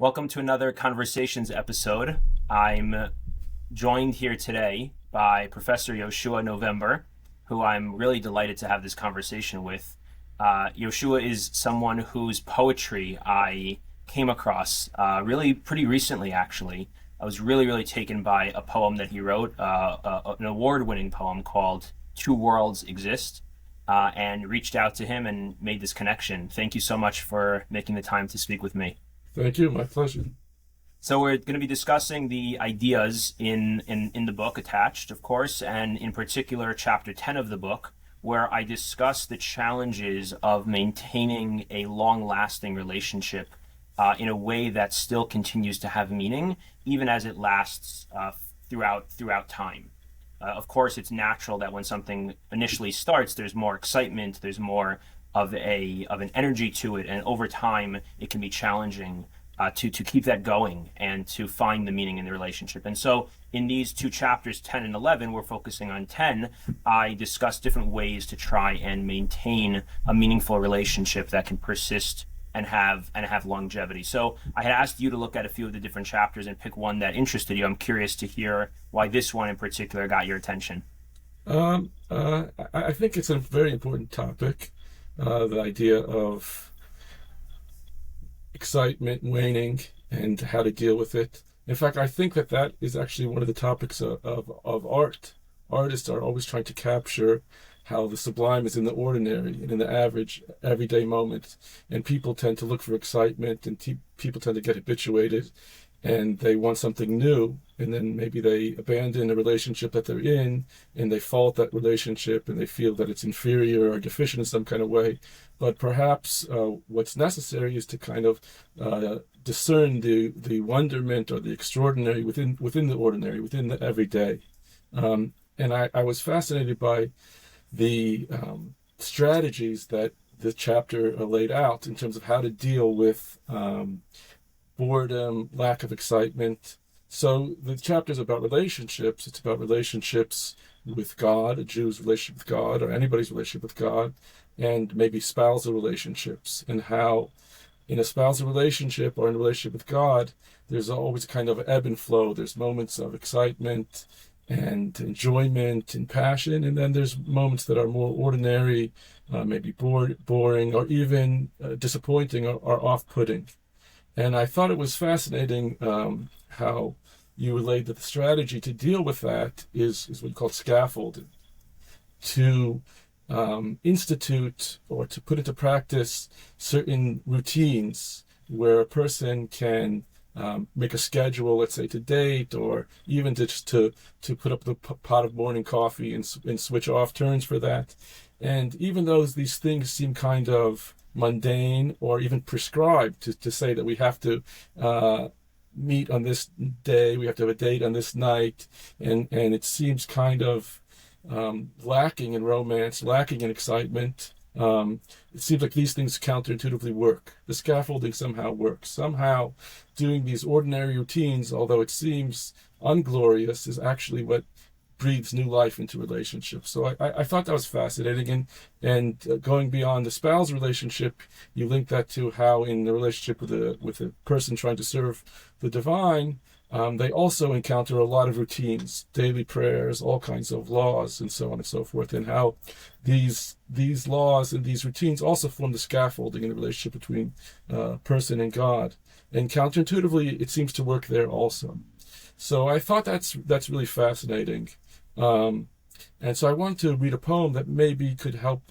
Welcome to another Conversations episode. I'm joined here today by Professor Yehoshua November, who I'm really delighted to have this conversation with. Yehoshua is someone whose poetry I came across really pretty recently, actually. I was really taken by a poem that he wrote, an award-winning poem called Two Worlds Exist, and reached out to him and made this connection. Thank you so much for making the time to speak with me. Thank you. My pleasure. So we're going to be discussing the ideas in the book attached, of course, and in particular, chapter 10 of the book, where I discuss the challenges of maintaining a long-lasting relationship in a way that still continues to have meaning, even as it lasts throughout time. Of course, it's natural that when something initially starts, there's more excitement, there's more of an energy to it, and over time it can be challenging to keep that going and to find the meaning in the relationship. And so in these two chapters, 10 and 11, we're focusing on 10. I discuss different ways to try and maintain a meaningful relationship that can persist and have longevity. So I had asked you to look at a few of the different chapters and pick one that interested you. I'm curious to hear why this one in particular got your attention. I think it's a very important topic. The idea of excitement waning and how to deal with it. In fact, I think that is actually one of the topics of art. Artists are always trying to capture how the sublime is in the ordinary and in the average, everyday moment. And people tend to look for excitement, and people tend to get habituated, and they want something new, and then maybe they abandon a relationship that they're in, and they fault that relationship, and they feel that it's inferior or deficient in some kind of way. But perhaps what's necessary is to kind of discern the wonderment or the extraordinary within the ordinary, within the everyday. And I was fascinated by the strategies that the chapter laid out in terms of how to deal with boredom, lack of excitement. So the chapter is about relationships. It's about relationships with God, a Jew's relationship with God, or anybody's relationship with God, and maybe spousal relationships, and how in a spousal relationship or in a relationship with God, there's always kind of ebb and flow. There's moments of excitement and enjoyment and passion, and then there's moments that are more ordinary, maybe boring, or even disappointing or off-putting. And I thought it was fascinating how you relayed that the strategy to deal with that is what you call scaffolding, to institute or to put into practice certain routines where a person can make a schedule, let's say to date, or even just to put up the pot of morning coffee and switch off turns for that. And even though these things seem kind of mundane or even prescribed to say that we have to meet on this day, we have to have a date on this night, and it seems kind of lacking in romance, lacking in excitement. It seems like these things counterintuitively work. The scaffolding somehow works. Somehow doing these ordinary routines, although it seems unglorious, is actually what breathes new life into relationships. So I thought that was fascinating. And going beyond the spousal relationship, you link that to how in the relationship with a person trying to serve the divine, they also encounter a lot of routines, daily prayers, all kinds of laws, and so on and so forth, and how these laws and these routines also form the scaffolding in the relationship between person and God. And counterintuitively, it seems to work there also. So I thought that's really fascinating. And so I wanted to read a poem that maybe could help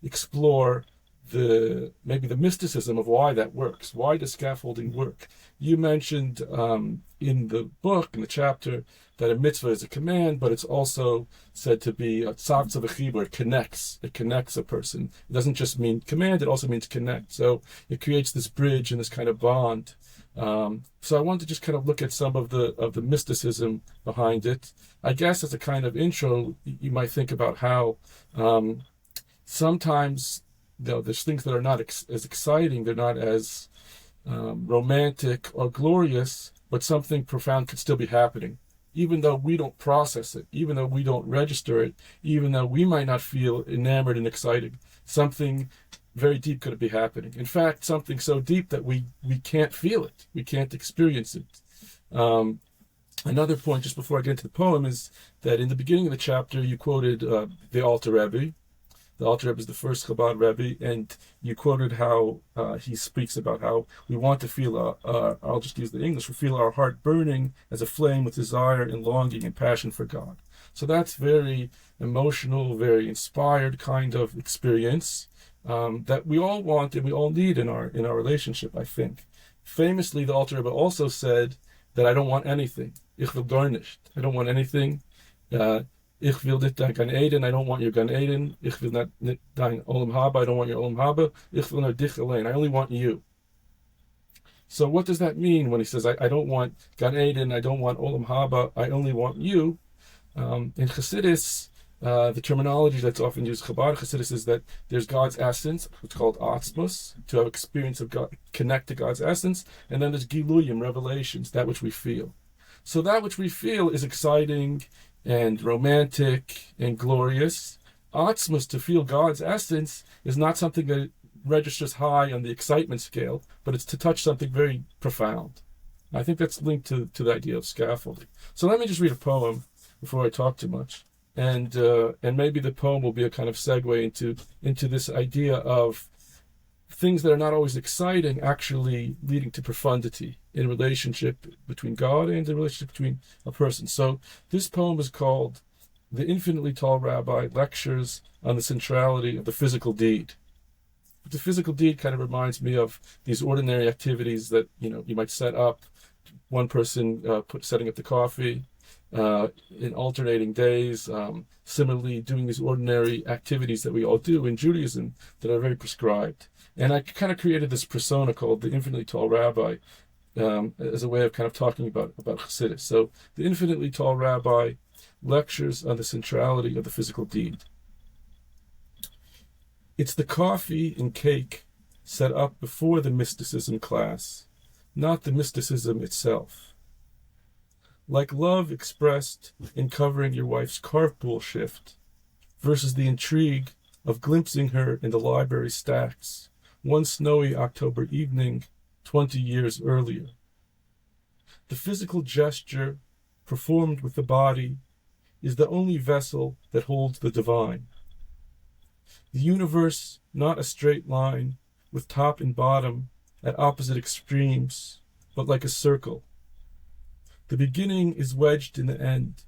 explore the mysticism of why that works. Why does scaffolding work? You mentioned in the book, in the chapter, that a mitzvah is a command, but it's also said to be a tzavtza v'chibur. It connects a person. It doesn't just mean command, it also means connect. So it creates this bridge and this kind of bond. So I wanted to just kind of look at some of the mysticism behind it. I guess as a kind of intro, you might think about how sometimes there's things that are not as exciting, they're not as romantic or glorious, but something profound could still be happening. Even though we don't process it, even though we don't register it, even though we might not feel enamored and excited, something very deep could it be happening? In fact, something so deep that we can't feel it, we can't experience it. Another point, just before I get into the poem, is that in the beginning of the chapter, you quoted the Alter Rebbe. The Alter Rebbe is the first Chabad Rebbe, and you quoted how he speaks about how we want to feel, I'll just use the English, we feel our heart burning as a flame with desire and longing and passion for God. So that's very emotional, very inspired kind of experience that we all want and we all need in our relationship, I think. Famously, the Alter Rebbe also said that I don't want anything. Ich will gar nicht. I don't want anything. Ich will nicht dein Gan Eden. I don't want your Gan Eden. Ich will nicht dein Olam Haba. I don't want your Olam Haba. Ich will nur dich allein. I only want you. So what does that mean when he says, I don't want Gan Eden, I don't want Olam Haba, I only want you? In Chassidus, the terminology that's often used, Chabad Chassidus, is that there's God's essence, which is called Atzmos, to have experience of God, connect to God's essence, and then there's Giluyim, revelations, that which we feel. So that which we feel is exciting and romantic and glorious. Atzmos, to feel God's essence, is not something that registers high on the excitement scale, but it's to touch something very profound. I think that's linked to the idea of scaffolding. So let me just read a poem before I talk too much, and maybe the poem will be a kind of segue into this idea of things that are not always exciting actually leading to profundity in relationship between God and in relationship between a person. So this poem is called "The Infinitely Tall Rabbi Lectures on the Centrality of the Physical Deed." The physical deed kind of reminds me of these ordinary activities that you might set up. One person setting up the coffee in alternating days. Similarly, doing these ordinary activities that we all do in Judaism that are very prescribed. And I kind of created this persona called the Infinitely Tall Rabbi as a way of kind of talking about Chassidus. So the Infinitely Tall Rabbi lectures on the centrality of the physical deed. It's the coffee and cake set up before the mysticism class, not the mysticism itself. Like love expressed in covering your wife's carpool shift versus the intrigue of glimpsing her in the library stacks one snowy October evening 20 years earlier. The physical gesture performed with the body is the only vessel that holds the divine. The universe, not a straight line, with top and bottom at opposite extremes, but like a circle. The beginning is wedged in the end.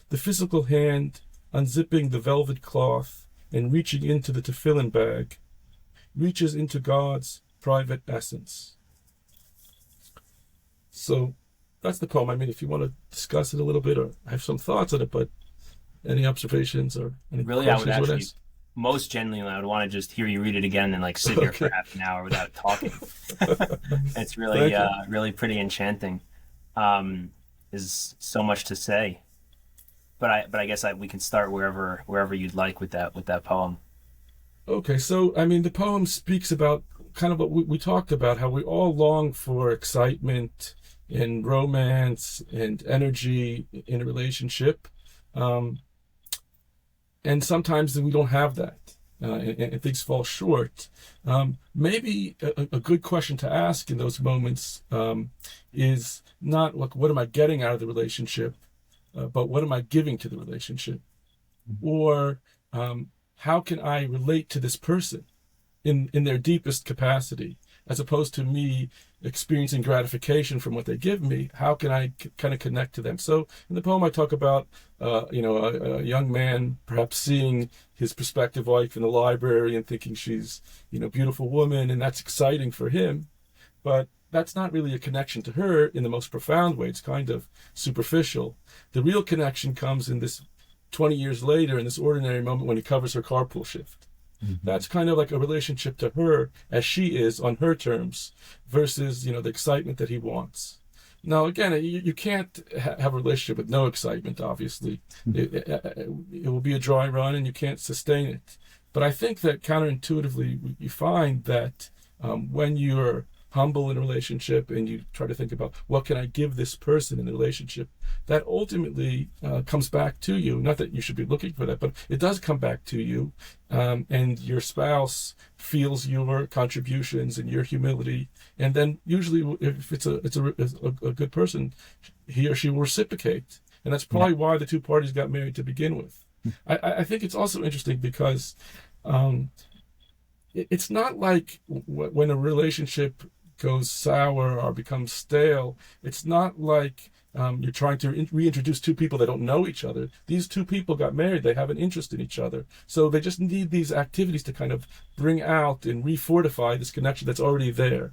The physical hand, unzipping the velvet cloth and reaching into the tefillin bag, reaches into God's private essence. So that's the poem. I mean, if you want to discuss it a little bit or have some thoughts on it, but any observations or any Really, questions? I would actually, most genuinely, I would want to just hear you read it again and like sit here for half an hour without talking. It's really, really pretty enchanting. There's so much to say, but I guess we can start wherever you'd like with that poem. Okay, so I mean, the poem speaks about kind of what we talked about, how we all long for excitement and romance and energy in a relationship, and sometimes we don't have that, and things fall short. Maybe a good question to ask in those moments is not like, what am I getting out of the relationship, but what am I giving to the relationship? Mm-hmm. Or how can I relate to this person in their deepest capacity, as opposed to me experiencing gratification from what they give me? How can I kind of connect to them? So in the poem, I talk about, a young man perhaps seeing his prospective wife in the library and thinking she's, beautiful woman, and that's exciting for him. But that's not really a connection to her in the most profound way. It's kind of superficial. The real connection comes in this 20 years later, in this ordinary moment when he covers her carpool shift. Mm-hmm. That's kind of like a relationship to her as she is on her terms versus, the excitement that he wants. Now, again, you can't have a relationship with no excitement, obviously. Mm-hmm. It will be a dry run and you can't sustain it. But I think that counterintuitively, you find that when you're humble in a relationship and you try to think about what can I give this person in the relationship, that ultimately comes back to you. Not that you should be looking for that, but it does come back to you. And your spouse feels your contributions and your humility. And then usually if it's a good person, he or she will reciprocate. And that's probably why the two parties got married to begin with. I think it's also interesting because it's not like when a relationship goes sour or becomes stale, it's not like you're trying to reintroduce two people that don't know each other. These two people got married. They have an interest in each other. So they just need these activities to kind of bring out and refortify this connection that's already there.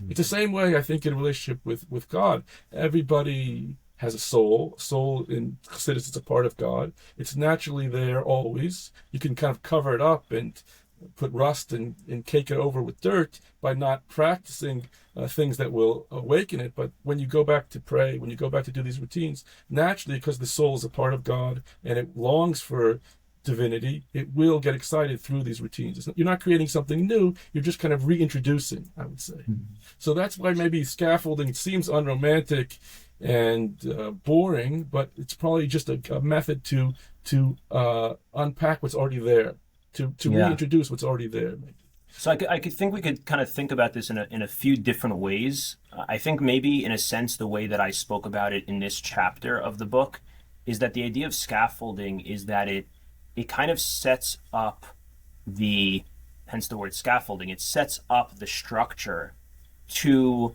It's the same way, I think, in a relationship with God. Everybody has a soul. Soul in Chassidus is a part of God. It's naturally there always. You can kind of cover it up and put rust and cake it over with dirt by not practicing things that will awaken it. But when you go back to pray, when you go back to do these routines, naturally, because the soul is a part of God and it longs for divinity, it will get excited through these routines. You're not creating something new, you're just kind of reintroducing, I would say. So that's why maybe scaffolding seems unromantic and boring, but it's probably just a method to unpack what's already there, to reintroduce what's already there. Maybe. So I could think we could kind of think about this in a few different ways. I think maybe in a sense the way that I spoke about it in this chapter of the book is that the idea of scaffolding is that it kind of sets up hence the word scaffolding, it sets up the structure to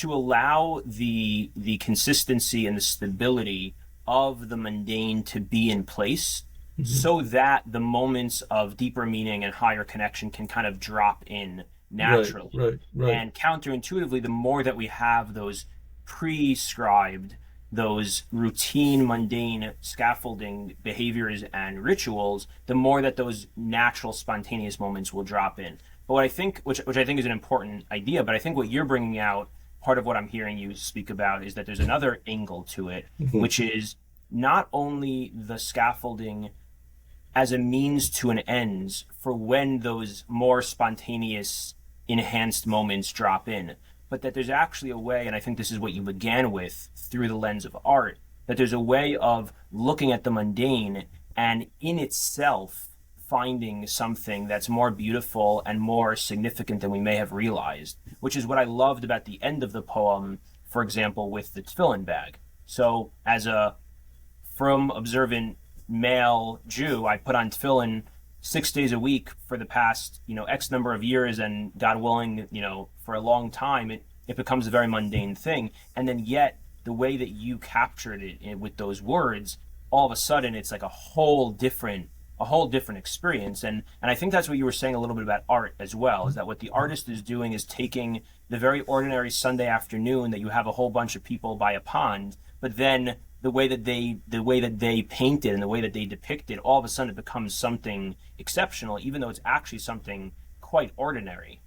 allow the consistency and the stability of the mundane to be in place, so that the moments of deeper meaning and higher connection can kind of drop in naturally. Right. And counterintuitively, the more that we have those prescribed, those routine, mundane scaffolding behaviors and rituals, the more that those natural, spontaneous moments will drop in. But what I think, which I think is an important idea, but I think what you're bringing out, part of what I'm hearing you speak about, is that there's another angle to it, which is not only the scaffolding as a means to an end for when those more spontaneous, enhanced moments drop in, but that there's actually a way, and I think this is what you began with through the lens of art, that there's a way of looking at the mundane and in itself finding something that's more beautiful and more significant than we may have realized, which is what I loved about the end of the poem, for example, with the tefillin bag. So as a frum, observant male Jew, I put on tefillin 6 days a week for the past, X number of years, and God willing, for a long time, it becomes a very mundane thing. And then yet the way that you captured it with those words, all of a sudden it's like a whole different experience. And I think that's what you were saying a little bit about art as well, is that what the artist is doing is taking the very ordinary Sunday afternoon that you have a whole bunch of people by a pond, but then the way that they paint it and the way that they depict it, all of a sudden it becomes something exceptional, even though it's actually something quite ordinary.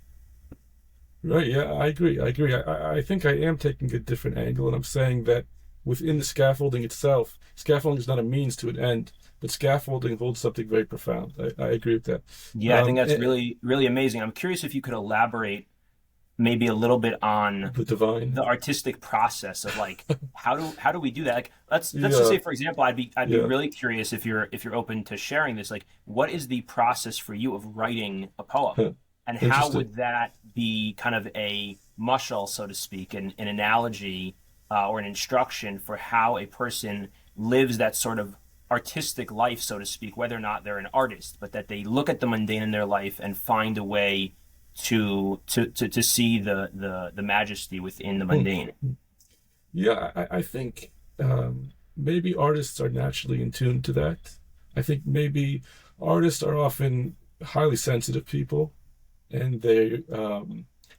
Right. Yeah, I agree. I think I am taking a different angle, and I'm saying that within the scaffolding itself, scaffolding is not a means to an end, but scaffolding holds something very profound. I agree with that. Yeah, I think that's really, really amazing. I'm curious if you could elaborate maybe a little bit on the divine, the artistic process of like how do we do that? Like let's just say, for example, I'd be really curious if you're open to sharing this. Like, what is the process for you of writing a poem, and how would that be kind of a mashal, so to speak, an analogy or an instruction for how a person lives that sort of artistic life, so to speak, whether or not they're an artist, but that they look at the mundane in their life and find a way to see the majesty within the mundane. Yeah, I think maybe artists are naturally in tune to that. I think maybe artists are often highly sensitive people, and they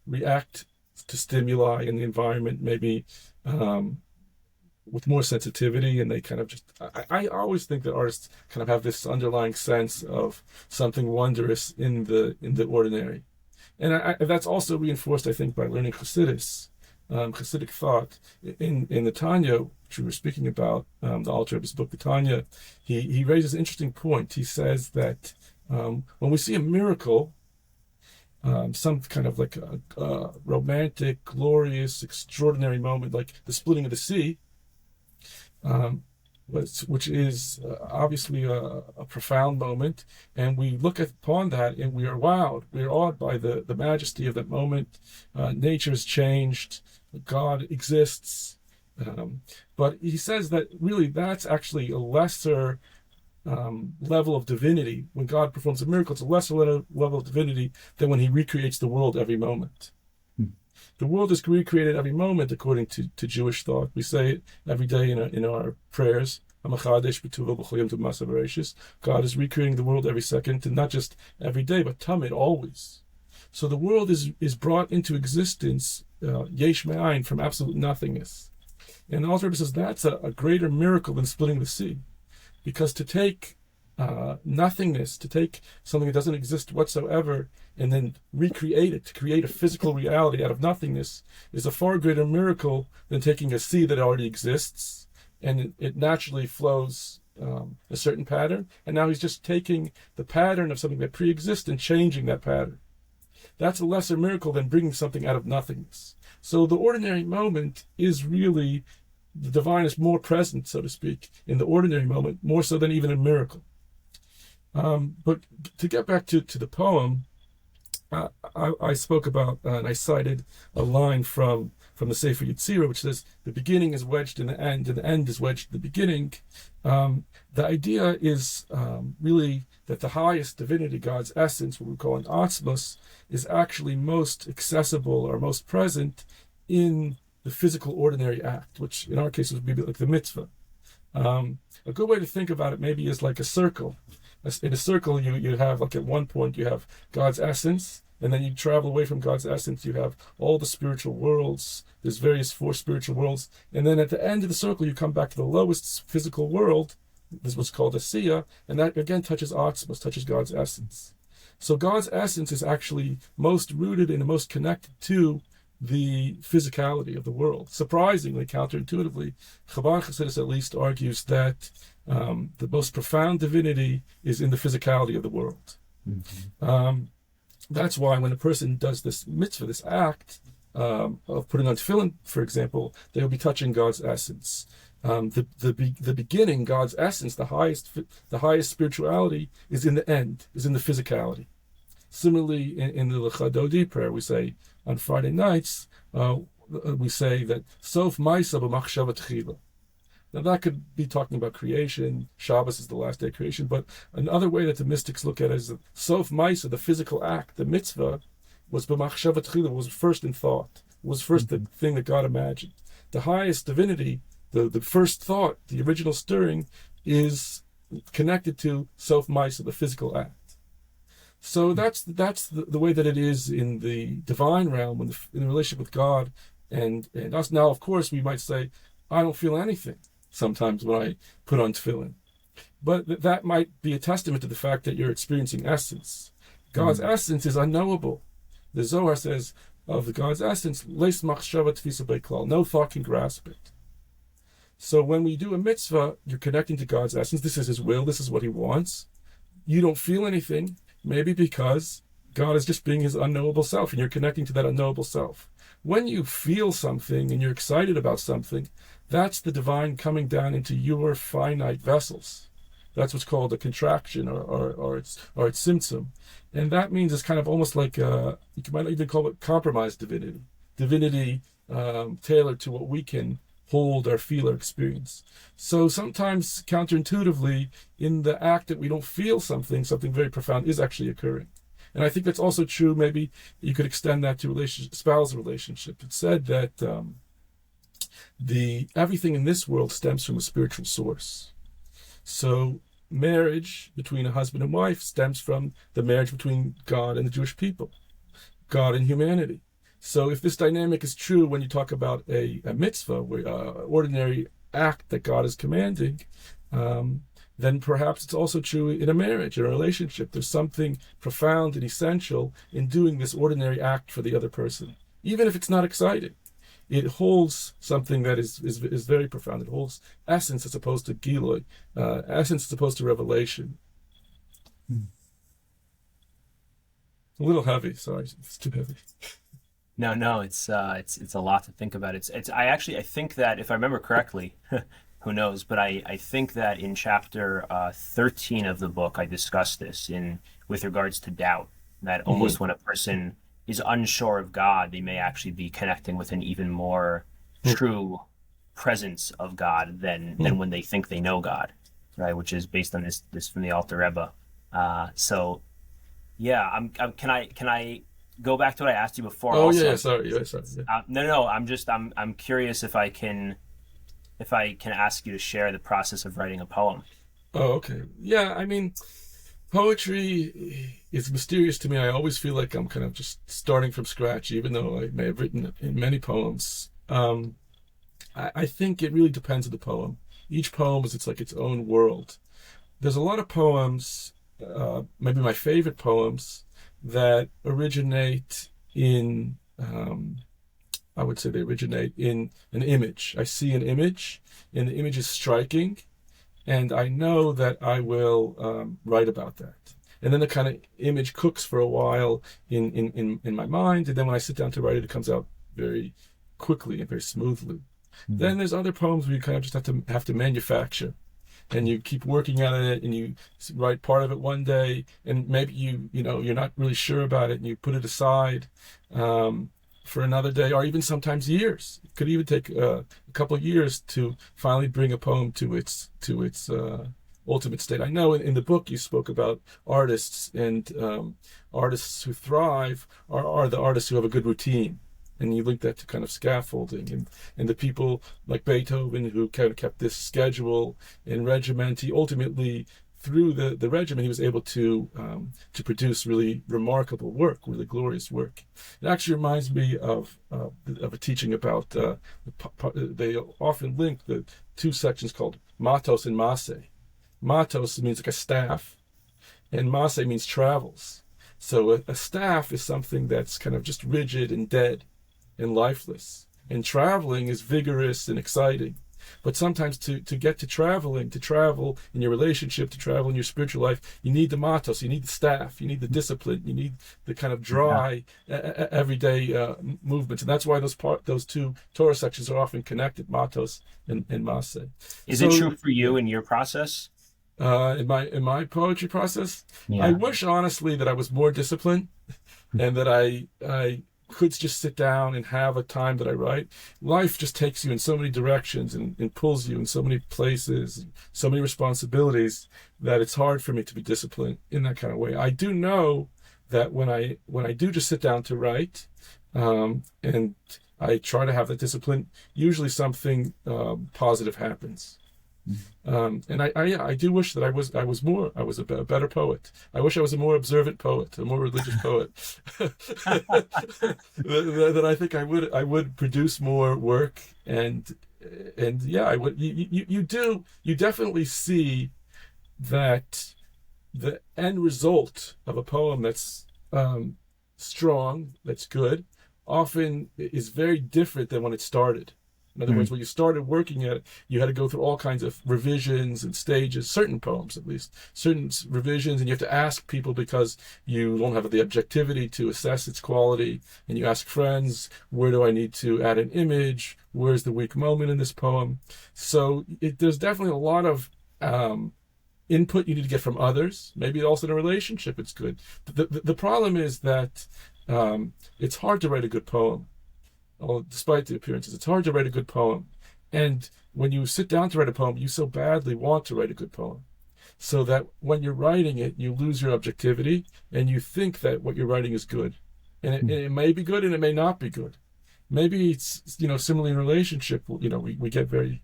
react to stimuli in the environment maybe with more sensitivity, and they kind of just I always think that artists kind of have this underlying sense of something wondrous in the ordinary. And that's also reinforced, I think, by learning Chassidus, Chassidic thought. In the Tanya, which we were speaking about, the author of his book, the Tanya, he raises an interesting point. He says that when we see a miracle, some kind of like a romantic, glorious, extraordinary moment, like the splitting of the sea, which is obviously a profound moment. And we look upon that and we are wowed. We are awed by the majesty of that moment. Nature has changed. God exists. But he says that really that's actually a lesser level of divinity. When God performs a miracle, it's a lesser level of divinity than when he recreates the world every moment. The world is recreated every moment according to Jewish thought. We say it every day in our prayers. God is recreating the world every second, and not just every day, but tamid, always. So the world is brought into existence, yesh me'ayin, from absolute nothingness. And the Alter Rebbe says that's a greater miracle than splitting the sea. Because to take nothingness, to take something that doesn't exist whatsoever and then recreate it, to create a physical reality out of nothingness, is a far greater miracle than taking a sea that already exists and it naturally flows a certain pattern, and now he's just taking the pattern of something that pre-exists and changing that pattern. That's a lesser miracle than bringing something out of nothingness. So the ordinary moment is really, the divine is more present, so to speak, in the ordinary moment, more so than even a miracle. But to get back to the poem, I spoke about, and I cited a line from the Sefer Yetzirah, which says, the beginning is wedged in the end, and the end is wedged in the beginning. The idea is really that the highest divinity, God's essence, what we call an atzmos, is actually most accessible or most present in the physical ordinary act, which in our case would be like the mitzvah. A good way to think about it maybe is like a circle. In a circle, you have, like at one point, you have God's essence, and then you travel away from God's essence, you have all the spiritual worlds, there's various 4 spiritual worlds, and then at the end of the circle, you come back to the lowest physical world. This is what's called a Siyah, and that again touches Atzmos, touches God's essence. So God's essence is actually most rooted and most connected to the physicality of the world. Surprisingly, counterintuitively, Chabad Chassidus at least argues that the most profound divinity is in the physicality of the world. Mm-hmm. That's why when a person does this mitzvah, this act of putting on tefillin, for example, they will be touching God's essence. The beginning, God's essence, the highest spirituality is in the end, is in the physicality. Similarly, in the Lecha Dodi prayer, we say on Friday nights, we say that Sof Maisa b'machshava tchila. Now that could be talking about creation. Shabbos is the last day of creation, but another way that the mystics look at it is that Sof Maisa, the physical act, the mitzvah, was b'machshava tchila, was first in thought, was first the thing that God imagined. The highest divinity, the first thought, the original stirring, is connected to Sof Maisa, the physical act. So that's the way that it is in the divine realm, in the relationship with God and us. Now, of course, we might say, I don't feel anything sometimes when I put on tefillin. But that might be a testament to the fact that you're experiencing essence. God's essence is unknowable. The Zohar says of God's essence, leis machshava tfisa beklal, no thought can grasp it. So when we do a mitzvah, you're connecting to God's essence. This is his will. This is what he wants. You don't feel anything. Maybe because God is just being his unknowable self, and you're connecting to that unknowable self. When you feel something and you're excited about something, that's the divine coming down into your finite vessels. That's what's called a contraction or it's tzimtzum. And that means it's kind of almost like, you might even call it compromised divinity. Divinity tailored to what we can hold or feel or experience. So sometimes counterintuitively, in the act that we don't feel something very profound is actually occurring. And I think that's also true. Maybe you could extend that to spousal relationship. It's said that everything in this world stems from a spiritual source. So marriage between a husband and wife stems from the marriage between God and the Jewish people, God and humanity. So if this dynamic is true when you talk about a mitzvah, ordinary act that God is commanding, then perhaps it's also true in a marriage, in a relationship. There's something profound and essential in doing this ordinary act for the other person. Even if it's not exciting, it holds something that is very profound. It holds essence as opposed to gilui, essence as opposed to revelation. A little heavy. Sorry, it's too heavy. No, no, it's a lot to think about. I think that if I remember correctly, who knows, but I think that in chapter 13 of the book I discussed this in with regards to doubt, that Hmm. almost when a person is unsure of God, they may actually be connecting with an even more true presence of God than when they think they know God, right? Which is based on this from the Alter Rebbe. So yeah, can I go back to what I asked you before Oh yeah, yeah. also? Sorry, yeah, sorry. Yeah. No, no, I'm curious if I can ask you to share the process of writing a poem. Oh, okay. Yeah, I mean, poetry is mysterious to me. I always feel like I'm kind of just starting from scratch, even though I may have written in many poems. I think it really depends on the poem. Each poem is it's like its own world. There's a lot of poems, maybe my favorite poems, that originate in, I would say they originate in an image. I see an image, and the image is striking, and I know that I will write about that. And then the kind of image cooks for a while in my mind, and then when I sit down to write it, it comes out very quickly and very smoothly. Mhm. Then there's other poems where you kind of just have to manufacture, and you keep working at it, and you write part of it one day, and maybe you're not really sure about it, and you put it aside um, for another day, or even sometimes years. It could even take a couple of years to finally bring a poem to its ultimate state. I know in the book you spoke about artists, and artists who thrive are the artists who have a good routine, and you link that to kind of scaffolding, and the people like Beethoven who kind of kept this schedule and regiment. He ultimately, through the regimen, he was able to produce really remarkable work, really glorious work. It actually reminds me of a teaching about they often link the two sections called matos and masse. Matos means like a staff, and masse means travels. So a staff is something that's kind of just rigid and dead and lifeless. And traveling is vigorous and exciting. But sometimes to get to traveling, to travel in your relationship, to travel in your spiritual life, you need the matos, you need the staff, you need the discipline, you need the kind of Yeah. dry, everyday movements. And that's why those two Torah sections are often connected, matos and masse. Is it So true for yeah, you in your process? in my poetry process, I Yeah. wish honestly that I was more disciplined, and that I could just sit down and have a time that I write. Life just takes you in so many directions, and pulls you in so many places, so many responsibilities, that it's hard for me to be disciplined in that kind of way. I do know that when I do just sit down to write, and I try to have that discipline, usually something positive happens. And I do wish that I was a better poet. I wish I was a more observant poet, a more religious poet. That I think I would produce more work, and yeah, I would. You definitely see that the end result of a poem that's strong, that's good, often is very different than when it started. In other Mm. words, when you started working at it, you had to go through all kinds of revisions and stages, certain poems at least, certain revisions, and you have to ask people because you don't have the objectivity to assess its quality. And you ask friends, where do I need to add an image? Where's the weak moment in this poem? So there's definitely a lot of input you need to get from others. Maybe also in a relationship, it's good. The problem is that it's hard to write a good poem. Despite the appearances, it's hard to write a good poem. And when you sit down to write a poem, you so badly want to write a good poem. So that when you're writing it, you lose your objectivity, and you think that what you're writing is good. And it may be good and it may not be good. Maybe it's, similarly in relationship, we get very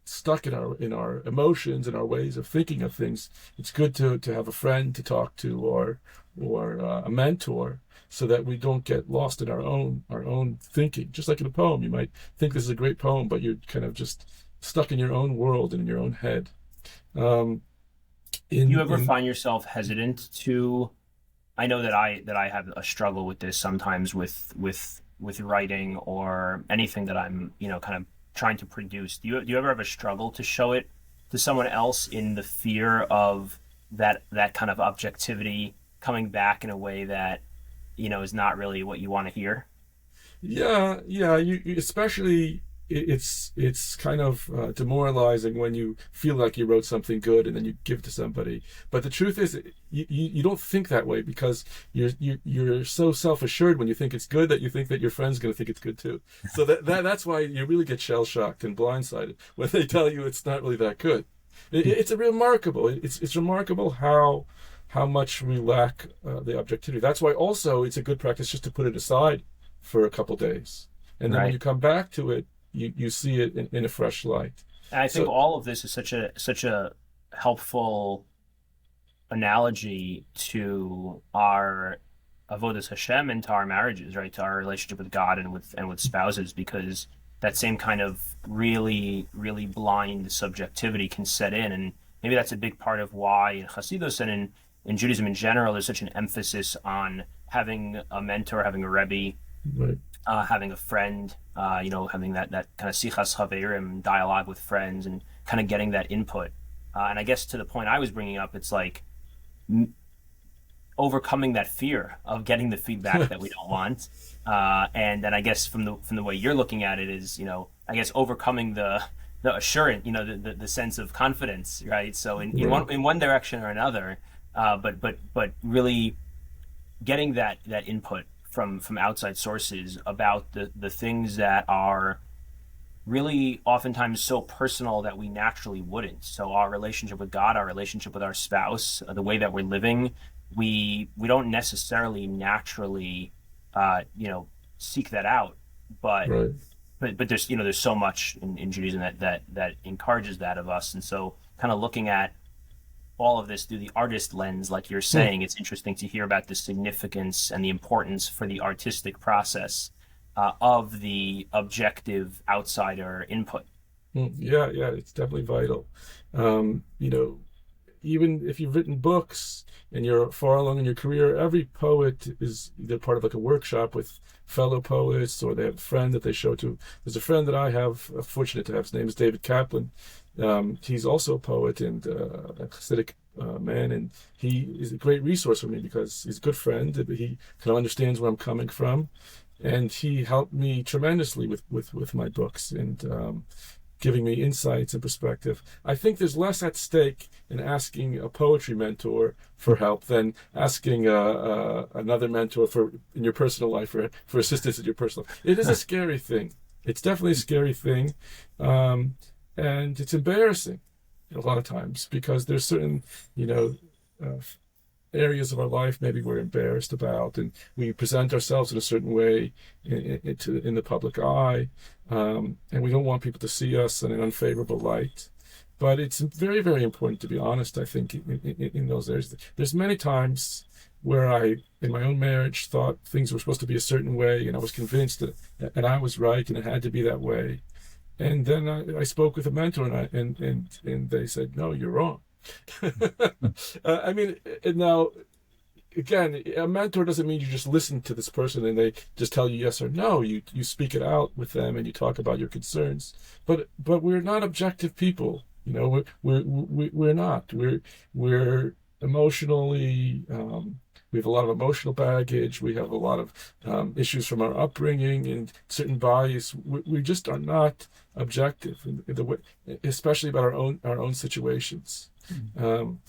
stuck in our emotions and our ways of thinking of things. It's good to have a friend to talk to, or a mentor, so that we don't get lost in our own thinking. Just like in a poem, you might think this is a great poem, but you're kind of just stuck in your own world and in your own head. Um, Do you in ever in find yourself hesitant to? I know that I have a struggle with this sometimes with writing or anything that I'm, kind of trying to produce. Do you ever have a struggle to show it to someone else in the fear of that kind of objectivity coming back in a way that, is not really what you want to hear. Yeah. Especially it's kind of demoralizing when you feel like you wrote something good and then you give it to somebody. But the truth is, you don't think that way because you're so self-assured when you think it's good that you think that your friend's going to think it's good too. So that's why you really get shell-shocked and blindsided when they tell you it's not really that good. It's remarkable. It's remarkable how much we lack the objectivity. That's why also it's a good practice just to put it aside for a couple days, and then when you Right. come back to it, you see it in a fresh light. And I think So all of this is such a helpful analogy to our avodas Hashem and to our marriages, right? To our relationship with God and with spouses, because that same kind of really, really blind subjectivity can set in, and maybe that's a big part of why in Hasidus and in Judaism in general, there's such an emphasis on having a mentor, having a rebbe, right, having a friend, having that kind of sichas haverim dialogue with friends and kind of getting that input. And I guess to the point I was bringing up, it's like overcoming that fear of getting the feedback that we don't want. And then I guess from the way you're looking at it is, I guess overcoming the assurance, the sense of confidence, right? So right, in one direction or another, but really getting that input from outside sources about the things that are really oftentimes so personal that we naturally wouldn't. So our relationship with God, our relationship with our spouse, the way that we're living, we don't necessarily naturally seek that out, but right. there's so much in Judaism that encourages that of us, and so kind of looking at all of this through the artist lens, like you're Hmm. saying, it's interesting to hear about the significance and the importance for the artistic process of the objective outsider input. Yeah, it's definitely vital. You know, even if you've written books and you're far along in your career, every poet is either part of like a workshop with fellow poets or they have a friend that they show to. There's a friend that I have, fortunate to have, his name is David Kaplan. He's also a poet and a Hasidic man, and he is a great resource for me because he's a good friend. He kind of understands where I'm coming from, and he helped me tremendously with my books and giving me insights and perspective. I think there's less at stake in asking a poetry mentor for help than asking another mentor in your personal life for assistance in your personal life. It is a scary thing. It's definitely a scary thing, and it's embarrassing a lot of times because there's certain, you know, uh, areas of our life maybe we're embarrassed about, and we present ourselves in a certain way in the public eye, and we don't want people to see us in an unfavorable light. But it's very, very important to be honest, I think, in those areas. There's many times where I, in my own marriage, thought things were supposed to be a certain way, and I was convinced that I was right and it had to be that way. And then I spoke with a mentor, and they said, "No, you're wrong." I mean, now again, a mentor doesn't mean you just listen to this person and they just tell you yes or no. You speak it out with them and you talk about your concerns. But we're not objective people. You know, we're not. We're emotionally. We have a lot of emotional baggage. We have a lot of issues from our upbringing and certain values. We just are not objective in the way, especially about our own situations. Um,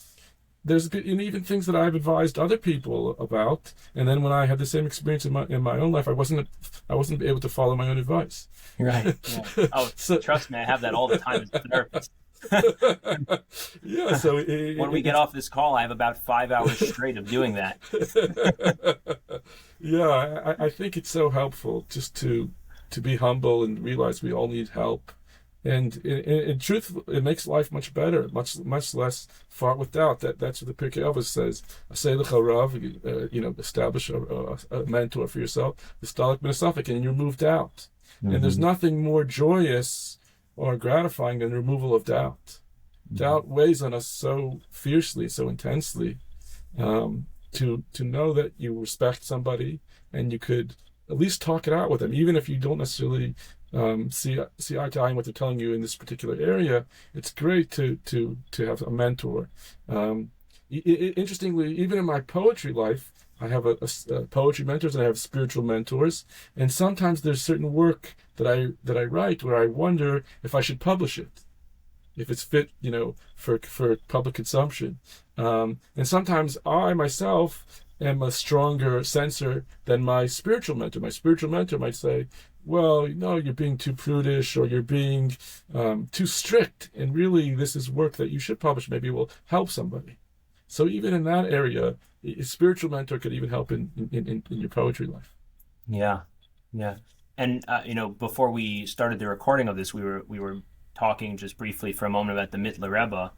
there's been even things that I've advised other people about, and then when I had the same experience in my own life, I wasn't able to follow my own advice. Right. Yeah. Oh, So trust me, I have that all the time as a therapist. yeah, so When we get off this call, I have about 5 hours straight of doing that. yeah, I think it's so helpful just to be humble and realize we all need help. And in truth, it makes life much better, much less fraught with doubt. That's what the Pirkei Avos says. Say l'charav, establish a mentor for yourself. V'stalek b'nesafek, and you remove doubt. And there's Mm-hmm. nothing more joyous or gratifying than the removal of doubt. Mm-hmm. Doubt weighs on us so fiercely, so intensely. To know that you respect somebody and you could at least talk it out with them, even if you don't necessarily see eye to eye in what they're telling you in this particular area. It's great to have a mentor. Interestingly, even in my poetry life, I have a poetry mentors and I have spiritual mentors, and sometimes there's certain work that I write where I wonder if I should publish it, if it's fit, for public consumption. And sometimes I myself am a stronger censor than my spiritual mentor. My spiritual mentor might say, well, you're being too prudish, or you're being too strict, and really this is work that you should publish. Maybe it will help somebody. So even in that area, a spiritual mentor could even help in your poetry life. Yeah, yeah. And before we started the recording of this, we were talking just briefly for a moment about the Mittler Rebbe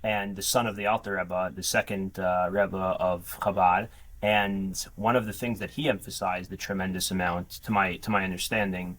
and the son of the Alter Rebbe, the second Rebbe of Chabad. And one of the things that he emphasized a tremendous amount, to my understanding,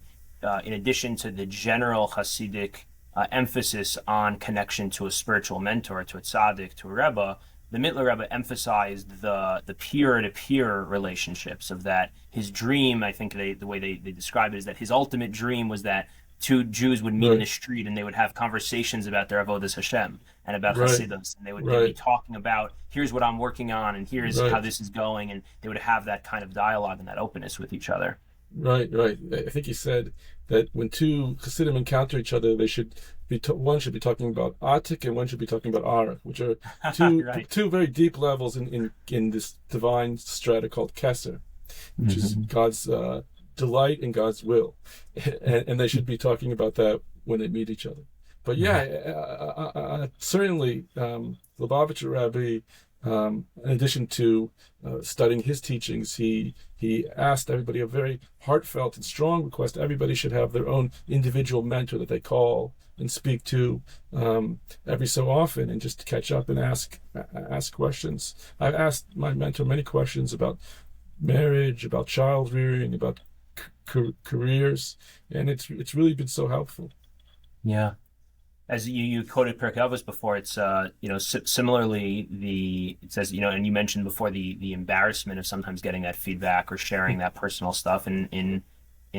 in addition to the general Hasidic emphasis on connection to a spiritual mentor, to a tzaddik, to a Rebbe, the Mittler Rebbe emphasized the peer-to-peer relationships of that. His dream, I think the way they describe it, is that his ultimate dream was that two Jews would meet in the street and they would have conversations about their avodas Hashem and about Hasidus, and they'd be talking about, here's what I'm working on and here's how this is going, and they would have that kind of dialogue and that openness with each other. Right. I think he said that when two Hasidim encounter each other, they should be one should be talking about Atik and one should be talking about Arak, which are two very deep levels in this divine strata called Keser, which is God's delight and God's will, and they should be talking about that when they meet each other. But certainly, Lubavitcher Rabbi, in addition to studying his teachings, he asked everybody a very heartfelt and strong request. Everybody should have their own individual mentor that they call and speak to every so often, and just catch up and ask questions. I've asked my mentor many questions about marriage, about child rearing, about careers, and it's really been so helpful. Yeah. As you quoted Pirkei Avos before, it's similarly it says, and you mentioned before the embarrassment of sometimes getting that feedback or sharing that personal stuff, and in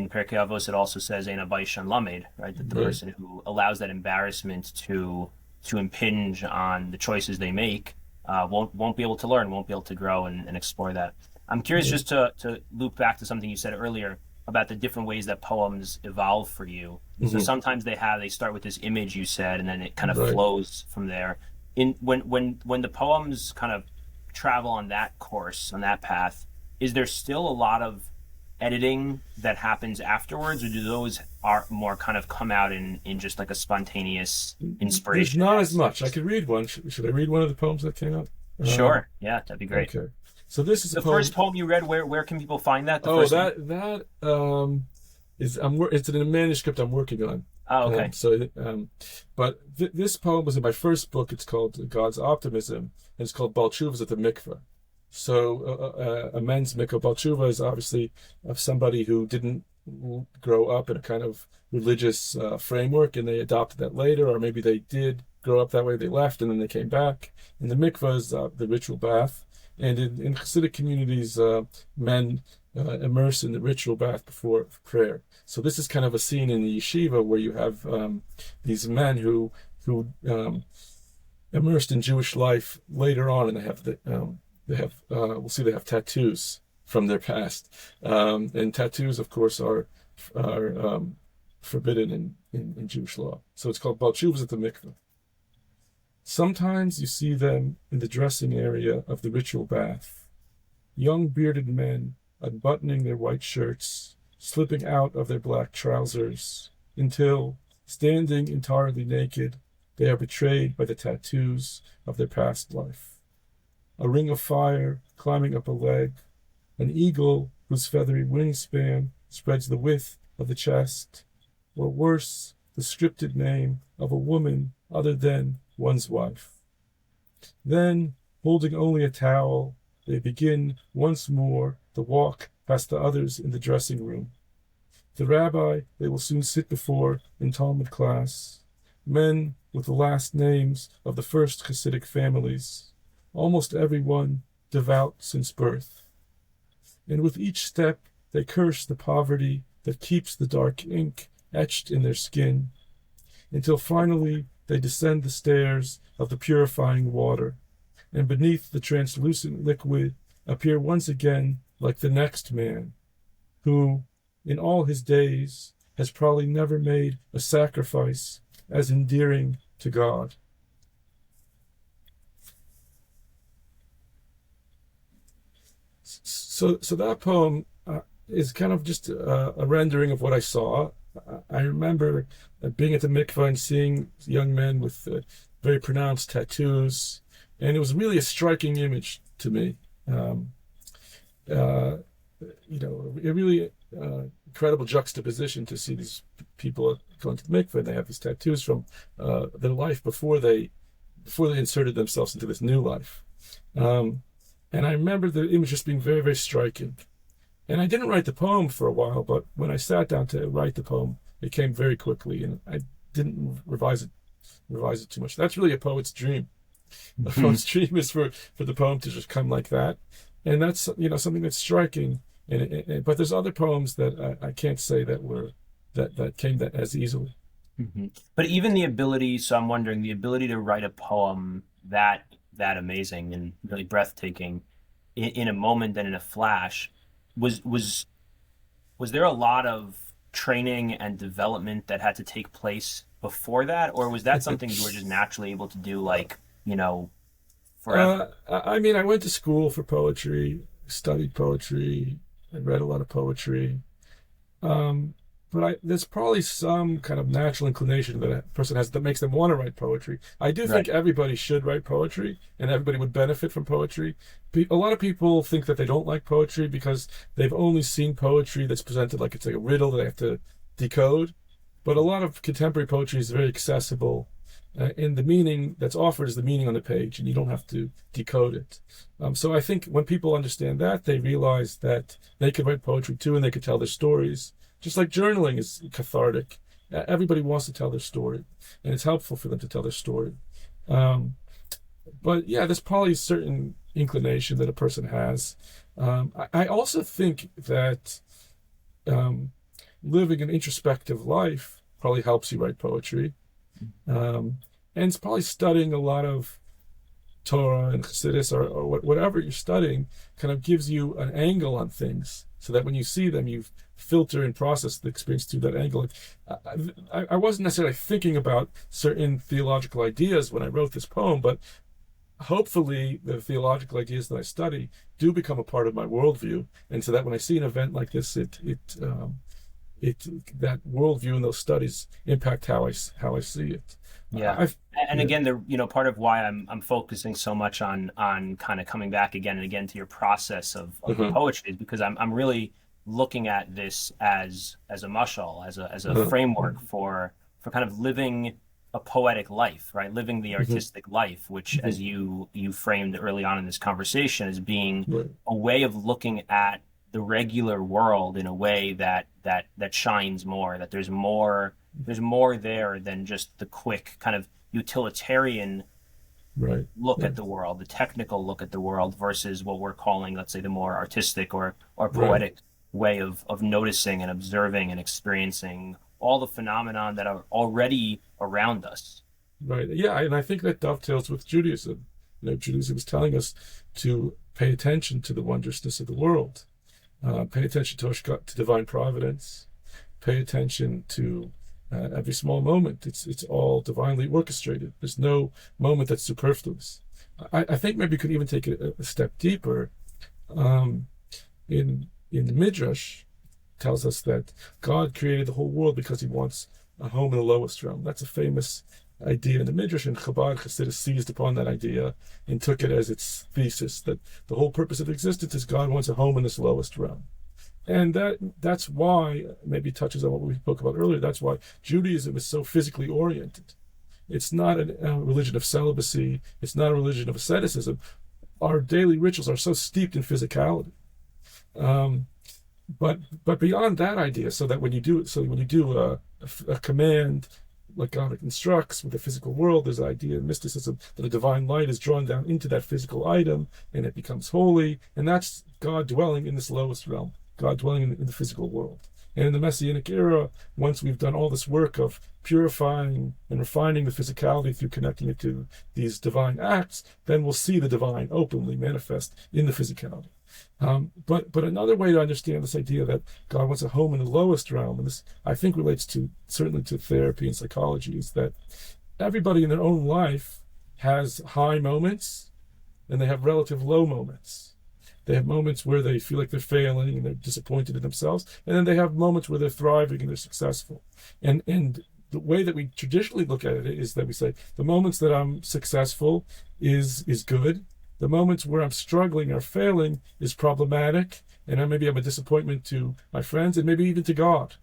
Pirkei Avos it also says Ein Baishan Lamed, right, that the person who allows that embarrassment to impinge on the choices they make won't be able to learn, won't be able to grow and explore that. I'm curious just to loop back to something you said earlier about the different ways that poems evolve for you. So sometimes they start with this image, you said, and then it kind of flows from there. When the poems kind of travel on that course, on that path, is there still a lot of editing that happens afterwards, or do those are more kind of come out in just like a spontaneous inspiration? There's not as much. I could read one. Should I read one of the poems that came out? Sure. Yeah, that'd be great. Okay. So this is the first poem you read. Where can people find that? It's in a manuscript I'm working on. Oh, okay. But this poem was in my first book. It's called God's Optimism, and it's called Baal Teshuvah's at the Mikveh. So a men's mikveh. Baal Teshuvah is obviously of somebody who didn't grow up in a kind of religious framework, and they adopted that later, or maybe they did grow up that way, they left, and then they came back. And the mikveh is the ritual bath. And in Hasidic communities, men immerse in the ritual bath before prayer. So this is kind of a scene in the yeshiva where you have these men who immersed in Jewish life later on, and they have tattoos from their past, and tattoos, of course, are forbidden in Jewish law. So it's called Baal Teshuvah's at the Mikveh. Sometimes you see them in the dressing area of the ritual bath, young bearded men unbuttoning their white shirts, slipping out of their black trousers, until, standing entirely naked, they are betrayed by the tattoos of their past life. A ring of fire climbing up a leg, an eagle whose feathery wingspan spreads the width of the chest, or worse, the scripted name of a woman other than one's wife. Then, holding only a towel, they begin once more the walk past the others in the dressing room. The rabbi they will soon sit before in Talmud class, men with the last names of the first Hasidic families, almost everyone devout since birth. And with each step they curse the poverty that keeps the dark ink etched in their skin, until finally they descend the stairs of the purifying water, and beneath the translucent liquid appear once again like the next man, who, in all his days, has probably never made a sacrifice as endearing to God. So that poem is kind of just a rendering of what I saw. I remember being at the mikveh and seeing young men with very pronounced tattoos, and it was really a striking image to me. A really incredible juxtaposition to see these people going to the mikveh and they have these tattoos from their life before they inserted themselves into this new life. And I remember the image just being very, very striking. And I didn't write the poem for a while, but when I sat down to write the poem, it came very quickly, and I didn't revise it too much. That's really a poet's dream. A poet's dream is for the poem to just come like that, and that's something that's striking. But there's other poems that I can't say that came that as easily. Mm-hmm. But even the ability, so I'm wondering, the ability to write a poem that amazing and really breathtaking in a moment and in a flash, was there a lot of training and development that had to take place before that, or was that something you were just naturally able to do, forever? I went to school for poetry, studied poetry, I read a lot of poetry. But there's probably some kind of natural inclination that a person has that makes them want to write poetry. I do think everybody should write poetry, and everybody would benefit from poetry. A lot of people think that they don't like poetry because they've only seen poetry that's presented like it's like a riddle that they have to decode. But a lot of contemporary poetry is very accessible, and the meaning that's offered is the meaning on the page, and you don't have to decode it. So I think when people understand that, they realize that they could write poetry too, and they could tell their stories. Just like journaling is cathartic. Everybody wants to tell their story, and it's helpful for them to tell their story. But yeah, there's probably a certain inclination that a person has. I also think that living an introspective life probably helps you write poetry. And it's probably studying a lot of Torah and Chassidus or whatever you're studying kind of gives you an angle on things, so that when you see them, you filter and process the experience through that angle. I wasn't necessarily thinking about certain theological ideas when I wrote this poem, but hopefully the theological ideas that I study do become a part of my worldview, and so that when I see an event like this, that worldview and those studies impact how I see it. Yeah, again, part of why I'm focusing so much on kind of coming back again and again to your process of poetry is because I'm really looking at this as a mashal, as a framework for kind of living a poetic life, right? Living the artistic life, which, as you framed early on in this conversation, as being a way of looking at the regular world in a way that shines more, that there's more there than just the quick kind of utilitarian look at the world, the technical look at the world, versus what we're calling, let's say, the more artistic or poetic way of noticing and observing and experiencing all the phenomenon that are already around us. Right. Yeah, and I think that dovetails with Judaism. Judaism is telling us to pay attention to the wondrousness of the world, pay attention to divine providence, pay attention to every small moment. It's all divinely orchestrated. There's no moment that's superfluous. I think maybe you could even take it a step deeper. In the Midrash, tells us that God created the whole world because he wants a home in the lowest realm. That's a famous idea in the Midrash, and Chabad Hasidus seized upon that idea and took it as its thesis, that the whole purpose of existence is God wants a home in this lowest realm. And that's why, maybe touches on what we spoke about earlier, that's why Judaism is so physically oriented. It's not a religion of celibacy. It's not a religion of asceticism. Our daily rituals are so steeped in physicality. But beyond that idea, so when you do a command like God instructs with the physical world, there's an idea in mysticism that the divine light is drawn down into that physical item and it becomes holy, and that's God dwelling in this lowest realm, God dwelling in the physical world. And in the Messianic era, once we've done all this work of purifying and refining the physicality through connecting it to these divine acts, then we'll see the divine openly manifest in the physicality. But another way to understand this idea that God wants a home in the lowest realm, and this I think relates to certainly to therapy and psychology, is that everybody in their own life has high moments and they have relative low moments. They have moments where they feel like they're failing and they're disappointed in themselves, and then they have moments where they're thriving and they're successful. And the way that we traditionally look at it is that we say the moments that I'm successful is good. The moments where I'm struggling or failing is problematic, and maybe I'm a disappointment to my friends and maybe even to God.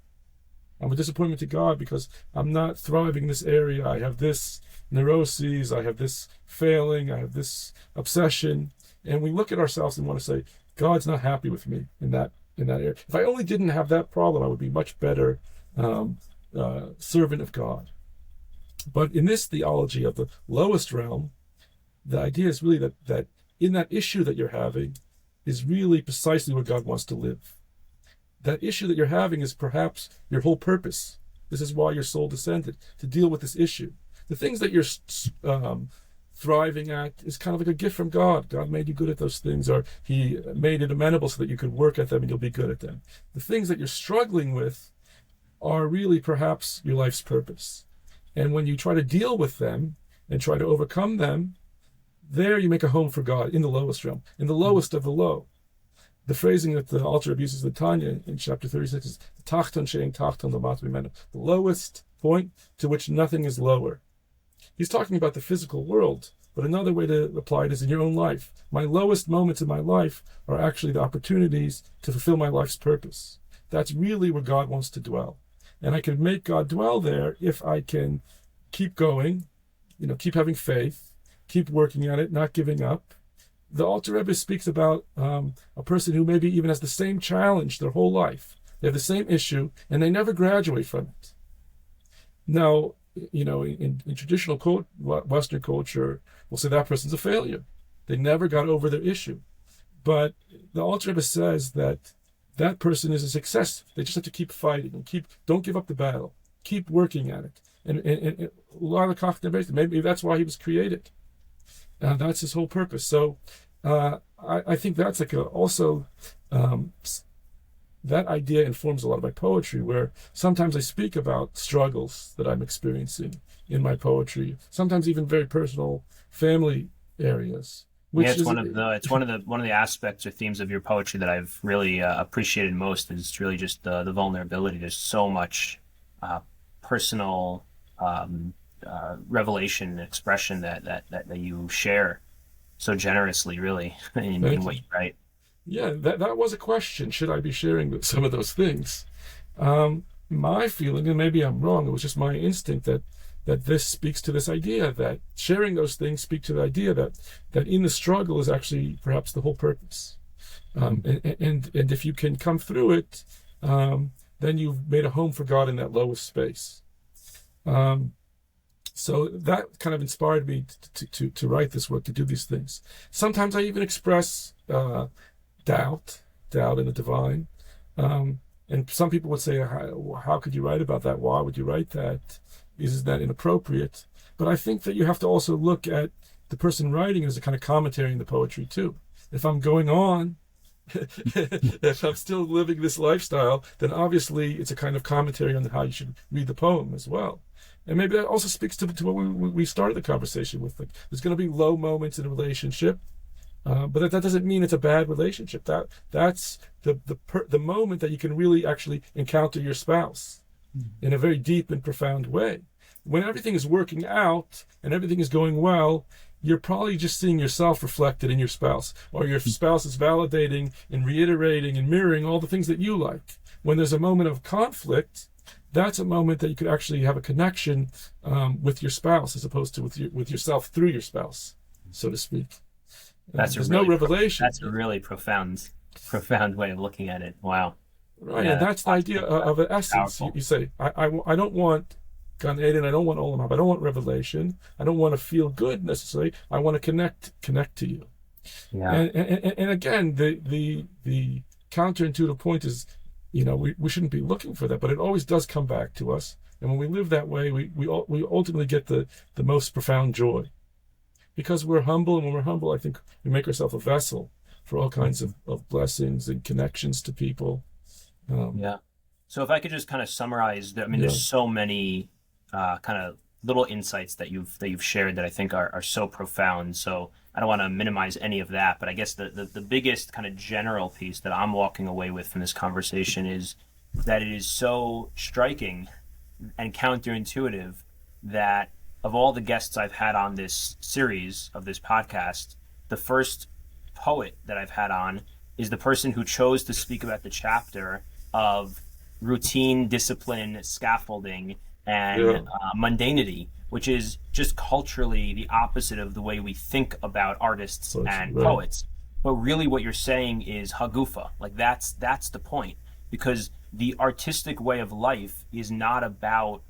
I'm a disappointment to God because I'm not thriving in this area. I have this neuroses, I have this failing, I have this obsession. And we look at ourselves and want to say, God's not happy with me in that area. If I only didn't have that problem, I would be much better servant of God. But in this theology of the lowest realm, the idea is really that in that issue that you're having is really precisely where God wants to live. That issue that you're having is perhaps your whole purpose. This is why your soul descended, to deal with this issue. The things that you're thriving at is kind of like a gift from God. God made you good at those things, or he made it amenable so that you could work at them and you'll be good at them. The things that you're struggling with are really perhaps your life's purpose. And when you try to deal with them and try to overcome them, there you make a home for God in the lowest realm, in the lowest of the low. The phrasing that the Alter Rebbe uses in the Tanya in chapter 36 is Tachton she'ein tachton l'mat mimenu, the lowest point to which nothing is lower. He's talking about the physical world, but another way to apply it is in your own life. My lowest moments in my life are actually the opportunities to fulfill my life's purpose. That's really where God wants to dwell. And I can make God dwell there if I can keep going, keep having faith, keep working at it, not giving up. The Alter Rebbe speaks about a person who maybe even has the same challenge their whole life. They have the same issue, and they never graduate from it. Now, in traditional Western culture, we'll say that person's a failure. They never got over their issue. But the Alter Rebbe says that person is a success. They just have to keep fighting and don't give up the battle. Keep working at it. And maybe that's why he was created. That's his whole purpose. So I think that's that idea informs a lot of my poetry, where sometimes I speak about struggles that I'm experiencing in my poetry, sometimes even very personal family areas. It's one of the aspects or themes of your poetry that I've really appreciated most. Is really just the vulnerability. There's so much personal revelation and expression that you share so generously, really, in what you write. Yeah, that was a question. Should I be sharing some of those things? My feeling, and maybe I'm wrong, it was just my instinct that this speaks to this idea that sharing those things speak to the idea that in the struggle is actually perhaps the whole purpose. And if you can come through it, then you've made a home for God in that lowest space. So that kind of inspired me to write this work, to do these things. Sometimes I even express doubt in the divine. And some people would say, how could you write about that? Why would you write that? Is that inappropriate? But I think that you have to also look at the person writing as a kind of commentary in the poetry too. If I'm going on, if I'm still living this lifestyle, then obviously it's a kind of commentary on how you should read the poem as well. And maybe that also speaks to what we started the conversation with. Like, there's going to be low moments in a relationship, but that doesn't mean it's a bad relationship. That's the moment that you can really actually encounter your spouse in a very deep and profound way. When everything is working out and everything is going well, you're probably just seeing yourself reflected in your spouse, or your spouse is validating and reiterating and mirroring all the things that you like. When there's a moment of conflict, that's a moment that you could actually have a connection with your spouse, as opposed to with yourself through your spouse, so to speak. There's no revelation. That's a really profound way of looking at it. Wow. Right, yeah, and that's the idea of an essence. You say, I don't want Gan Eden, I don't want Olam Haba, I don't want revelation, I don't want to feel good necessarily, I want to connect to you. Yeah. And again, the counterintuitive point is we shouldn't be looking for that, but it always does come back to us. And when we live that way, we ultimately get the most profound joy, because we're humble. And when we're humble, I think we make ourselves a vessel for all kinds of blessings and connections to people. Yeah. So if I could just kind of summarize, there's so many kind of little insights that you've shared that I think are so profound. So I don't want to minimize any of that, but I guess the biggest kind of general piece that I'm walking away with from this conversation is that it is so striking and counterintuitive that of all the guests I've had on this series of this podcast, the first poet that I've had on is the person who chose to speak about the chapter of routine, discipline, scaffolding, and mundanity, which is just culturally the opposite of the way we think about artists and poets. But really what you're saying is hagufa. Like that's the point, because the artistic way of life is not about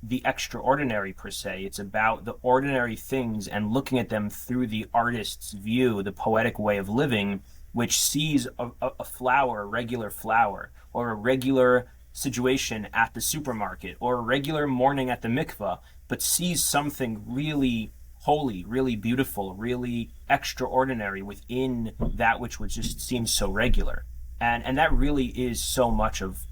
the extraordinary per se. It's about the ordinary things and looking at them through the artist's view, the poetic way of living, which sees a flower, a regular flower, or a regular situation at the supermarket, or a regular morning at the mikvah, but sees something really holy, really beautiful, really extraordinary within that which would just seem so regular. And that really is so much of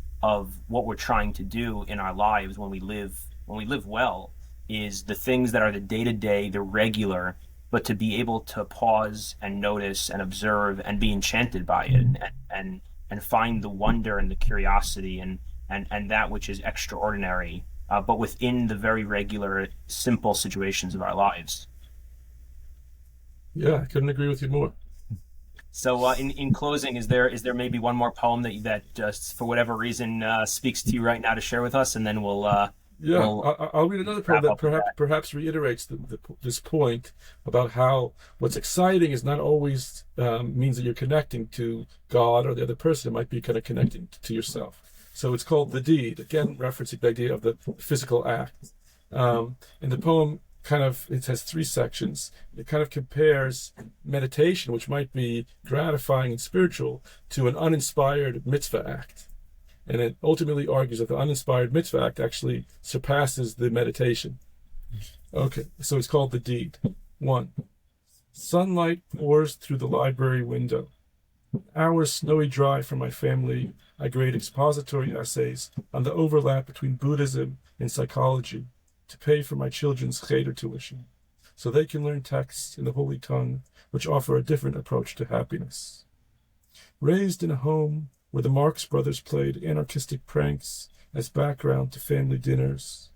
what we're trying to do in our lives when we live well, is the things that are the day-to-day, the regular, but to be able to pause and notice and observe and be enchanted by it, and find the wonder and the curiosity and that which is extraordinary, but within the very regular, simple situations of our lives. Yeah, I couldn't agree with you more. So in closing, is there maybe one more poem that just for whatever reason speaks to you right now to share with us, and then we'll I'll read another poem that perhaps reiterates this point about how what's exciting is not always means that you're connecting to God or the other person. It might be kind of connecting to yourself. So it's called The Deed, again referencing the idea of the physical act. And the poem it has three sections. It kind of compares meditation, which might be gratifying and spiritual, to an uninspired mitzvah act. And it ultimately argues that the uninspired mitzvah act actually surpasses the meditation. Okay, so it's called The Deed. 1. Sunlight pours through the library window. Hours snowy dry for my family, I grade expository essays on the overlap between Buddhism and psychology to pay for my children's cheder tuition, so they can learn texts in the holy tongue which offer a different approach to happiness. Raised in a home where the Marx Brothers played anarchistic pranks as background to family dinners,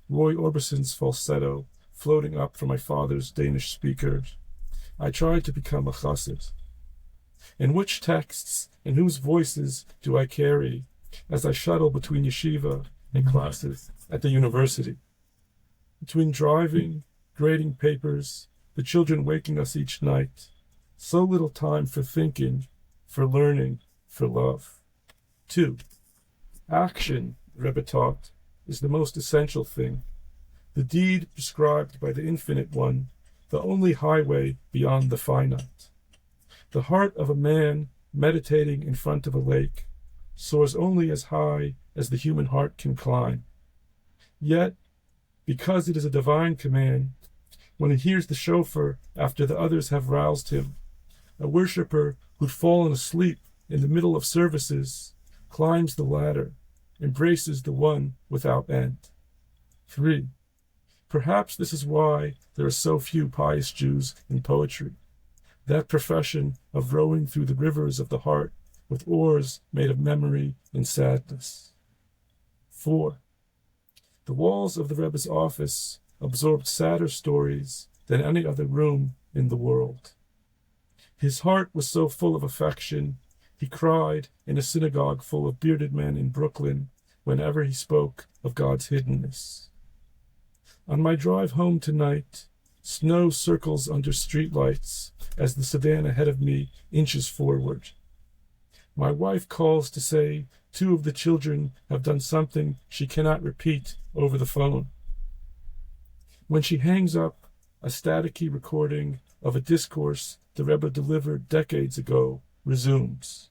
Roy Orbison's falsetto floating up from my father's Danish speakers, I tried to become a chassid. And which texts and whose voices do I carry as I shuttle between yeshiva and classes at the university? Between driving, grading papers, the children waking us each night, so little time for thinking, for learning, for love. 2. Action, Rebbe taught, is the most essential thing, the deed prescribed by the Infinite One, the only highway beyond the finite. The heart of a man meditating in front of a lake soars only as high as the human heart can climb. Yet, because it is a divine command, when he hears the shofar after the others have roused him, a worshiper who'd fallen asleep in the middle of services climbs the ladder, embraces the one without end. 3. Perhaps this is why there are so few pious Jews in poetry, that profession of rowing through the rivers of the heart with oars made of memory and sadness. 4. The walls of the Rebbe's office absorbed sadder stories than any other room in the world. His heart was so full of affection, he cried in a synagogue full of bearded men in Brooklyn whenever he spoke of God's hiddenness. On my drive home tonight, snow circles under streetlights as the sedan ahead of me inches forward. My wife calls to say 2 of the children have done something she cannot repeat over the phone. When she hangs up, a staticky recording of a discourse the Rebbe delivered decades ago resumes.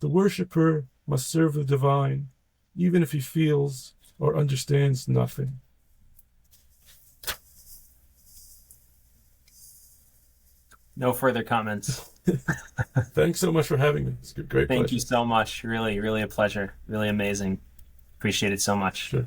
The worshiper must serve the divine, even if he feels or understands nothing. No further comments. Thanks so much for having me. It's a great Thank pleasure. you so much. Really, really a pleasure. Really amazing. Appreciate it so much. Sure.